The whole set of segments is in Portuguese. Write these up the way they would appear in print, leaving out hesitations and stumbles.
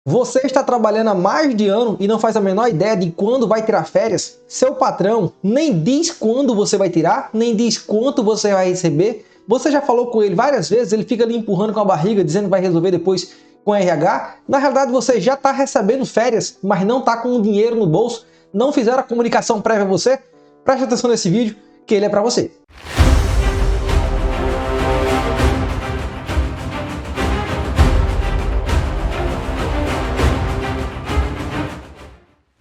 Você está trabalhando há mais de ano e não faz a menor ideia de quando vai tirar férias? Seu patrão nem diz quando você vai tirar, nem diz quanto você vai receber. Você já falou com ele várias vezes, ele fica ali empurrando com a barriga, dizendo que vai resolver depois com RH. Na realidade, você já está recebendo férias, mas não está com o dinheiro no bolso. Não fizeram a comunicação prévia a você? Preste atenção nesse vídeo, que ele é para você.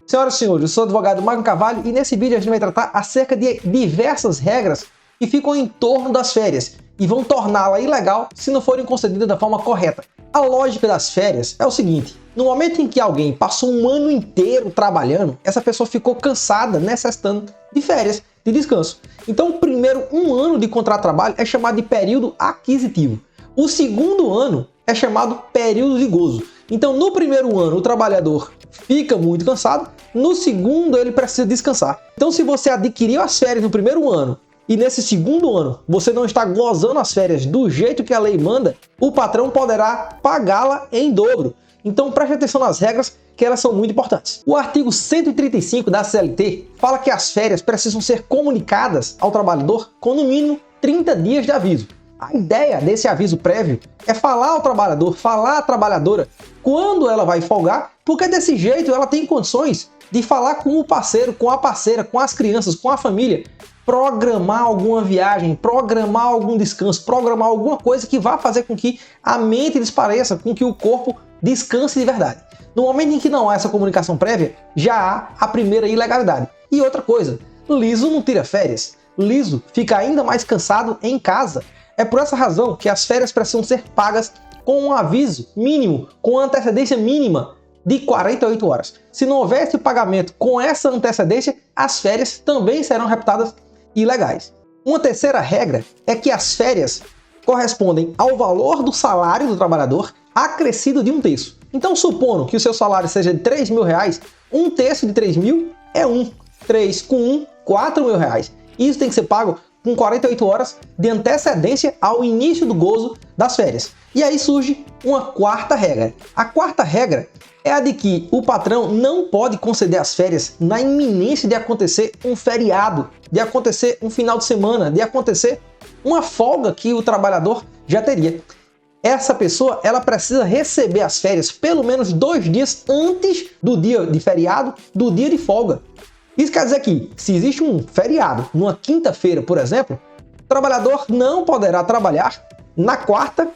Senhoras e senhores, eu sou o advogado Magno Carvalho e nesse vídeo a gente vai tratar acerca de diversas regras que ficam em torno das férias e vão torná-la ilegal se não forem concedidas da forma correta. A lógica das férias é o seguinte: no momento em que alguém passou um ano inteiro trabalhando, essa pessoa ficou cansada, necessitando de férias, de descanso. Então o primeiro ano de contrato de trabalho é chamado de período aquisitivo. O segundo ano é chamado período de gozo. Então no primeiro ano o trabalhador fica muito cansado, no segundo ele precisa descansar. Então se você adquiriu as férias no primeiro ano e nesse segundo ano você não está gozando as férias do jeito que a lei manda, o patrão poderá pagá-la em dobro. Então preste atenção nas regras, que elas são muito importantes. O artigo 135 da CLT fala que as férias precisam ser comunicadas ao trabalhador com no mínimo 30 dias de aviso. A ideia desse aviso prévio é falar ao trabalhador, falar à trabalhadora quando ela vai folgar, porque desse jeito ela tem condições de falar com o parceiro, com a parceira, com as crianças, com a família, programar alguma viagem, programar algum descanso, programar alguma coisa que vá fazer com que a mente despareça, com que o corpo descanse de verdade. No momento em que não há essa comunicação prévia, já há a primeira ilegalidade. E outra coisa, liso não tira férias, liso fica ainda mais cansado em casa. É por essa razão que as férias precisam ser pagas com um aviso mínimo, com antecedência mínima de 48 horas. Se não houver esse pagamento com essa antecedência, as férias também serão reputadas ilegais. Uma terceira regra é que as férias correspondem ao valor do salário do trabalhador acrescido de 1/3. Então, supondo que o seu salário seja de R$3.000, 1/3 de 3.000 é 3 com 1, R$4.000. Isso tem que ser pago com 48 horas de antecedência ao início do gozo das férias. E aí surge uma quarta regra. A quarta regra é a de que o patrão não pode conceder as férias na iminência de acontecer um feriado, de acontecer um final de semana, de acontecer uma folga que o trabalhador já teria. Essa pessoa ela precisa receber as férias pelo menos 2 dias antes do dia de feriado, do dia de folga. Isso quer dizer que, se existe um feriado numa quinta-feira, por exemplo, o trabalhador não poderá trabalhar na quarta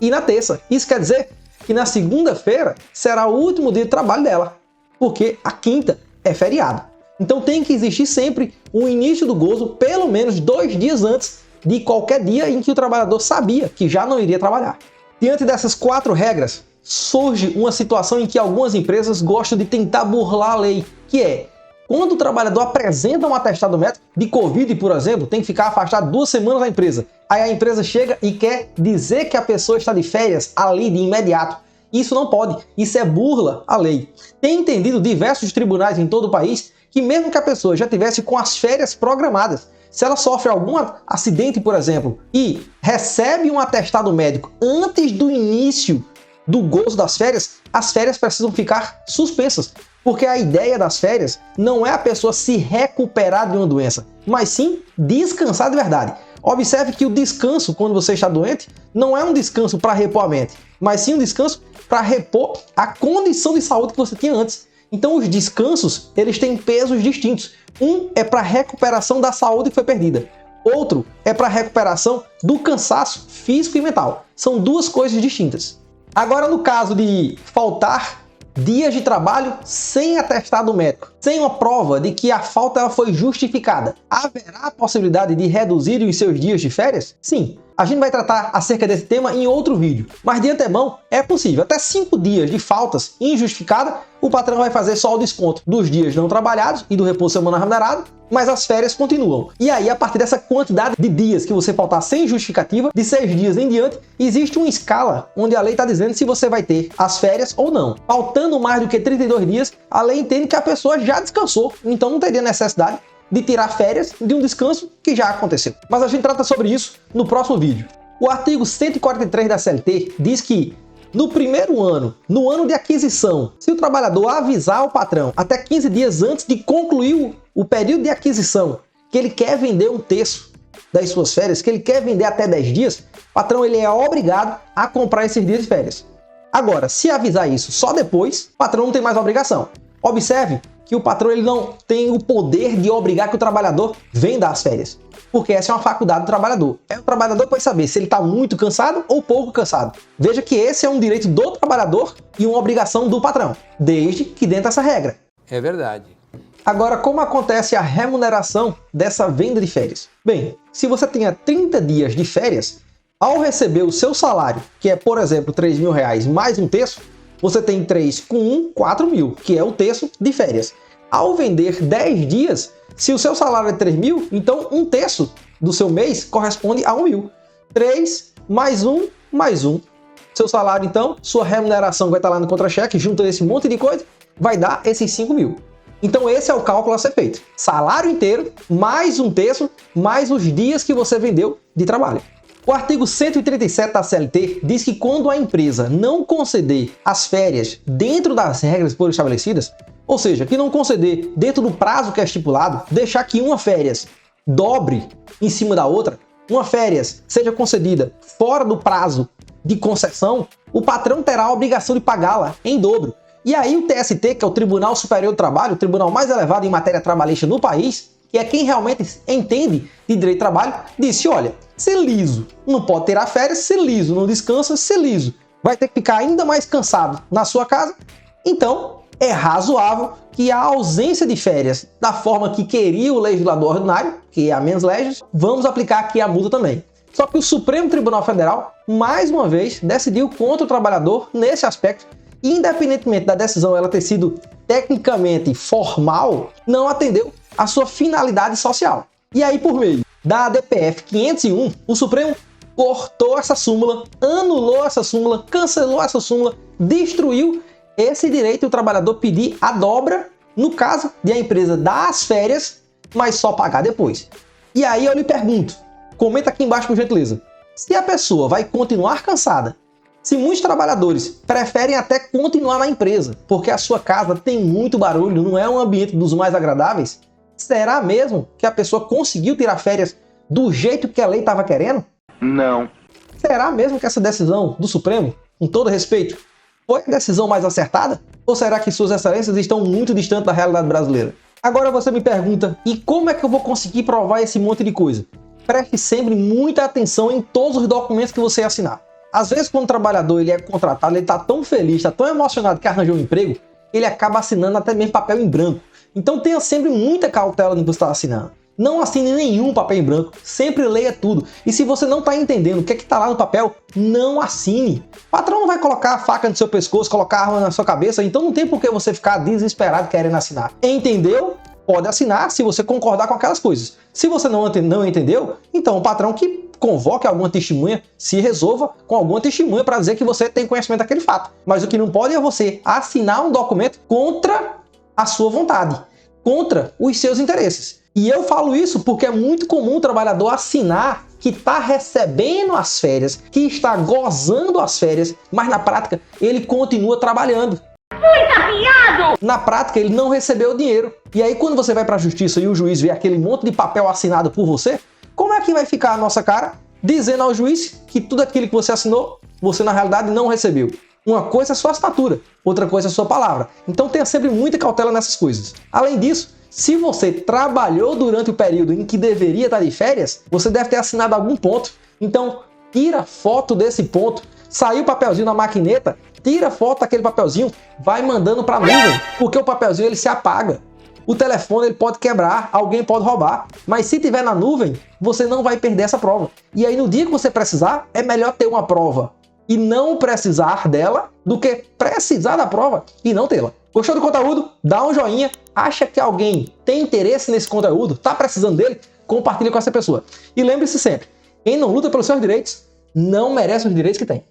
e na terça. Isso quer dizer que na segunda-feira será o último dia de trabalho dela, porque a quinta é feriado. Então tem que existir sempre o início do gozo pelo menos 2 dias antes de qualquer dia em que o trabalhador sabia que já não iria trabalhar. Diante dessas 4 regras, surge uma situação em que algumas empresas gostam de tentar burlar a lei, que é: quando o trabalhador apresenta um atestado médico de Covid, por exemplo, tem que ficar afastado 2 semanas da empresa. Aí a empresa chega e quer dizer que a pessoa está de férias ali de imediato. Isso não pode, isso é burla à lei. Tem entendido diversos tribunais em todo o país que mesmo que a pessoa já tivesse com as férias programadas, se ela sofre algum acidente, por exemplo, e recebe um atestado médico antes do início do gozo das férias, as férias precisam ficar suspensas. Porque a ideia das férias não é a pessoa se recuperar de uma doença, mas sim descansar de verdade. Observe que o descanso, quando você está doente, não é um descanso para repor a mente, mas sim um descanso para repor a condição de saúde que você tinha antes. Então os descansos, eles têm pesos distintos. Um é para recuperação da saúde que foi perdida. Outro é para recuperação do cansaço físico e mental. São 2 coisas distintas. Agora, no caso de faltar dias de trabalho sem atestado médico, sem uma prova de que a falta ela foi justificada, haverá a possibilidade de reduzir os seus dias de férias? Sim. A gente vai tratar acerca desse tema em outro vídeo, mas de antemão é possível. Até 5 dias de faltas injustificadas, o patrão vai fazer só o desconto dos dias não trabalhados e do repouso semanal remunerado, mas as férias continuam. E aí, a partir dessa quantidade de dias que você faltar sem justificativa, de 6 dias em diante, existe uma escala onde a lei está dizendo se você vai ter as férias ou não. Faltando mais do que 32 dias, a lei entende que a pessoa já descansou, então não teria necessidade de tirar férias de um descanso que já aconteceu. Mas a gente trata sobre isso no próximo vídeo. O artigo 143 da CLT diz que No primeiro ano, no ano de aquisição, se o trabalhador avisar o patrão até 15 dias antes de concluir o período de aquisição que ele quer vender um terço das suas férias, que ele quer vender até 10 dias, o patrão ele é obrigado a comprar esses dias de férias. Agora, se avisar isso só depois, o patrão não tem mais obrigação. Observe que o patrão ele não tem o poder de obrigar que o trabalhador venda as férias, porque essa é uma faculdade do trabalhador. É o trabalhador que vai saber se ele está muito cansado ou pouco cansado. Veja que esse é um direito do trabalhador e uma obrigação do patrão, desde que dentro dessa regra. É verdade. Agora, como acontece a remuneração dessa venda de férias? Bem, se você tenha 30 dias de férias, ao receber o seu salário, que é, por exemplo, R$3.000 mais um terço, você tem 3 com 1, 4.000, que é o terço de férias. Ao vender 10 dias, se o seu salário é 3.000, então um terço do seu mês corresponde a 1.000. 3 mais 1 mais 1. Seu salário, então, sua remuneração vai estar lá no contra-cheque, junto a esse monte de coisa, vai dar esses 5.000. Então esse é o cálculo a ser feito. Salário inteiro, mais um terço, mais os dias que você vendeu de trabalho. O artigo 137 da CLT diz que quando a empresa não conceder as férias dentro das regras por estabelecidas, ou seja, que não conceder dentro do prazo que é estipulado, deixar que uma férias dobre em cima da outra, uma férias seja concedida fora do prazo de concessão, o patrão terá a obrigação de pagá-la em dobro. E aí o TST, que é o Tribunal Superior do Trabalho, o tribunal mais elevado em matéria trabalhista no país, que é quem realmente entende de direito de trabalho, disse, olha, se liso não pode tirar férias, se liso não descansa, se liso vai ter que ficar ainda mais cansado na sua casa, então é razoável que a ausência de férias, da forma que queria o legislador ordinário, que é a mens legis, vamos aplicar aqui a multa também. Só que o Supremo Tribunal Federal, mais uma vez, decidiu contra o trabalhador nesse aspecto, independentemente da decisão ela ter sido tecnicamente formal, não atendeu a sua finalidade social. E aí, por meio da ADPF 501, o Supremo cortou essa súmula, anulou essa súmula, cancelou essa súmula, destruiu esse direito do trabalhador pedir a dobra, no caso de a empresa dar as férias, mas só pagar depois. E aí eu lhe pergunto, comenta aqui embaixo por gentileza, se a pessoa vai continuar cansada, se muitos trabalhadores preferem até continuar na empresa, porque a sua casa tem muito barulho, não é um ambiente dos mais agradáveis, será mesmo que a pessoa conseguiu tirar férias do jeito que a lei estava querendo? Não. Será mesmo que essa decisão do Supremo, com todo respeito, foi a decisão mais acertada? Ou será que suas excelências estão muito distantes da realidade brasileira? Agora você me pergunta, e como é que eu vou conseguir provar esse monte de coisa? Preste sempre muita atenção em todos os documentos que você assinar. Às vezes, quando o trabalhador ele é contratado, ele está tão feliz, está tão emocionado que arranjou um emprego, ele acaba assinando até mesmo papel em branco. Então tenha sempre muita cautela no que você está assinando. Não assine nenhum papel em branco, sempre leia tudo. E se você não está entendendo o que está lá no papel, não assine. O patrão não vai colocar a faca no seu pescoço, colocar a arma na sua cabeça, então não tem por que você ficar desesperado querendo assinar. Entendeu? Pode assinar se você concordar com aquelas coisas. Se você não entendeu, então o patrão que convoque alguma testemunha, se resolva com alguma testemunha para dizer que você tem conhecimento daquele fato. Mas o que não pode é você assinar um documento contra a sua vontade, contra os seus interesses. E eu falo isso porque é muito comum o trabalhador assinar que está recebendo as férias, que está gozando as férias, mas na prática ele continua trabalhando. Na prática, ele não recebeu o dinheiro. E aí, quando você vai para a justiça e o juiz vê aquele monte de papel assinado por você, como é que vai ficar a nossa cara dizendo ao juiz que tudo aquilo que você assinou, você na realidade não recebeu? Uma coisa é sua assinatura, outra coisa é sua palavra. Então tenha sempre muita cautela nessas coisas. Além disso, se você trabalhou durante o período em que deveria estar de férias, você deve ter assinado algum ponto. Então, tira foto desse ponto. Saiu o papelzinho na maquineta, tira foto daquele papelzinho, vai mandando para a nuvem, porque o papelzinho ele se apaga. O telefone ele pode quebrar, alguém pode roubar, mas se tiver na nuvem, você não vai perder essa prova. E aí no dia que você precisar, é melhor ter uma prova e não precisar dela do que precisar da prova e não tê-la. Gostou do conteúdo? Dá um joinha. Acha que alguém tem interesse nesse conteúdo, está precisando dele? Compartilha com essa pessoa. E lembre-se sempre, quem não luta pelos seus direitos, não merece os direitos que tem.